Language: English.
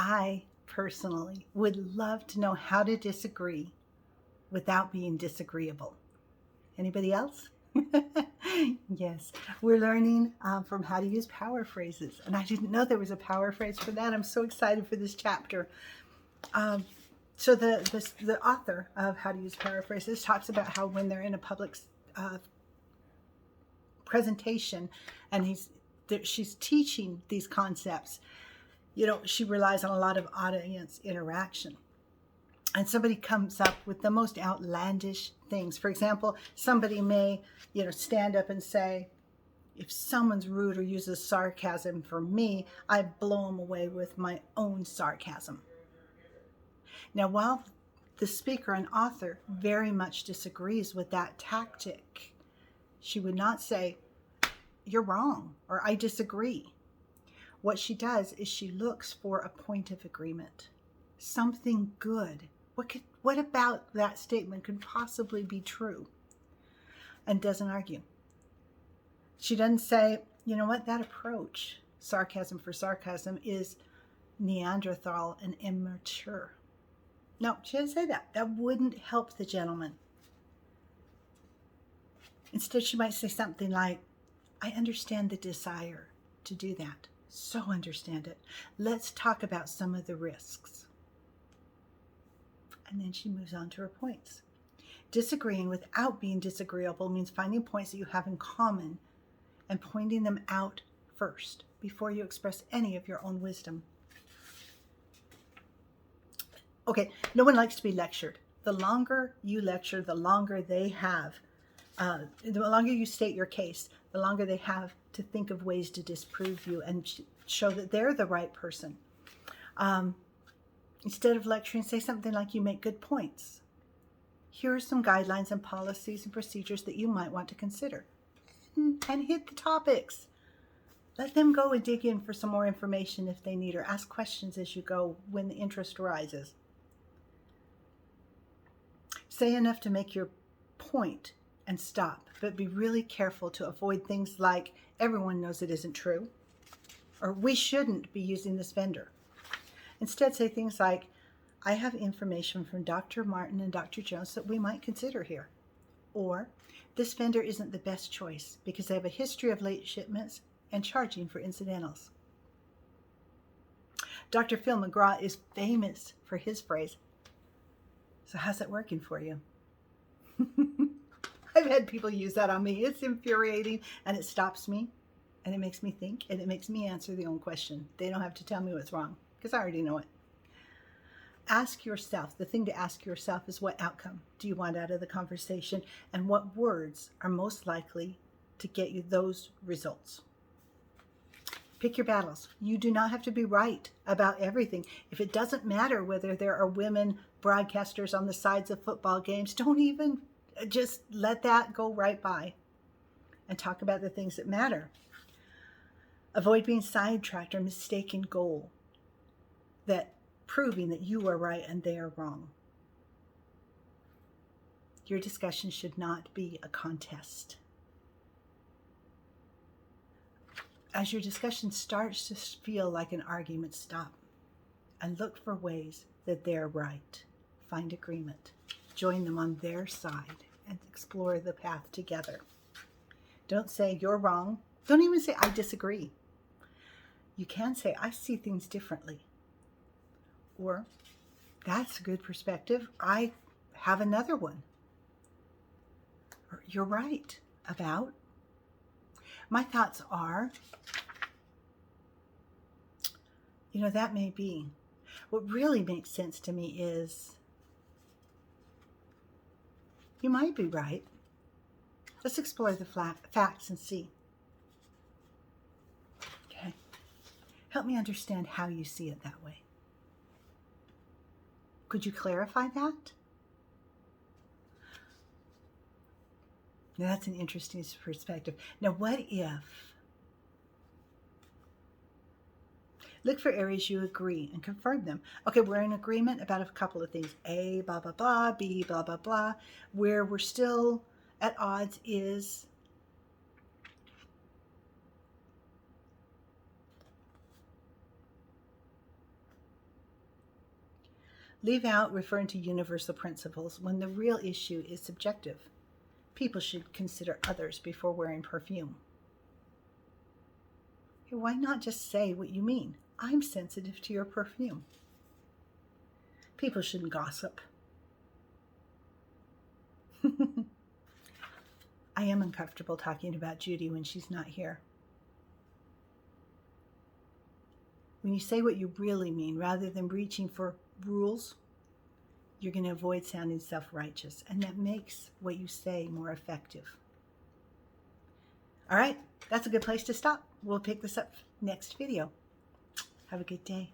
I personally would love to know how to disagree without being disagreeable. Anybody else? Yes, we're learning from how to use power phrases. And I didn't know there was a power phrase for that. I'm so excited for this chapter. Um, so the author of How to Use Power Phrases talks about how when they're in a public presentation and she's teaching these concepts, she relies on a lot of audience interaction. And somebody comes up with the most outlandish things. For example, somebody may, stand up and say, if someone's rude or uses sarcasm for me, I blow them away with my own sarcasm. Now, while the speaker and author very much disagrees with that tactic, she would not say, you're wrong, or I disagree. What she does is she looks for a point of agreement, something good. What about that statement could possibly be true? And doesn't argue. She doesn't say, you know what, that approach, sarcasm for sarcasm, is Neanderthal and immature. No, she doesn't say that. That wouldn't help the gentleman. Instead, she might say something like, I understand the desire to do that. So understand it. Let's talk about some of the risks. And then she moves on to her points. Disagreeing without being disagreeable means finding points that you have in common and pointing them out first before you express any of your own wisdom. Okay, no one likes to be lectured. The longer you lecture, the longer they have, the longer you state your case, the longer they have to think of ways to disprove you and show that they're the right person. Instead of lecturing, say something like, you make good points. Here are some guidelines and policies and procedures that you might want to consider. And hit the topics. Let them go and dig in for some more information if they need, or ask questions as you go when the interest arises. Say enough to make your point and stop, but be really careful to avoid things like, everyone knows it isn't true, or we shouldn't be using this vendor. Instead, say things like, I have information from Dr. Martin and Dr. Jones that we might consider here. Or, this vendor isn't the best choice because they have a history of late shipments and charging for incidentals. Dr. Phil McGraw is famous for his phrase, so how's that working for you? I've had people use that on me. It's infuriating, and it stops me, and it makes me think, and it makes me answer the own question. They don't have to tell me what's wrong, because I already know it. Ask yourself, the thing to ask yourself is, what outcome do you want out of the conversation, and what words are most likely to get you those results? Pick your battles. You do not have to be right about everything. If it doesn't matter whether there are women broadcasters on the sides of football games, don't even, just let that go right by and talk about the things that matter. Avoid being sidetracked or mistaken goal, that proving that you are right and they are wrong. Your discussion should not be a contest. As your discussion starts to feel like an argument, stop and look for ways that they're right. Find agreement. Join them on their side and explore the path together. Don't say you're wrong. Don't even say I disagree. You can say I see things differently. Or that's a good perspective. I have another one. Or you're right about. My thoughts are, that may be. What really makes sense to me is, you might be right. Let's explore the facts and see. Okay. Help me understand how you see it that way. Could you clarify that? Now, that's an interesting perspective. Now, what if? Look for areas you agree and confirm them. Okay, we're in agreement about a couple of things. A, blah, blah, blah. B, blah, blah, blah. Where we're still at odds is Leave out referring to universal principles when the real issue is subjective. People should consider others before wearing perfume. Why not just say what you mean? I'm sensitive to your perfume. People shouldn't gossip. I am uncomfortable talking about Judy when she's not here. When you say what you really mean, rather than reaching for rules, you're going to avoid sounding self-righteous, and that makes what you say more effective. All right, that's a good place to stop. We'll pick this up next video. Have a good day.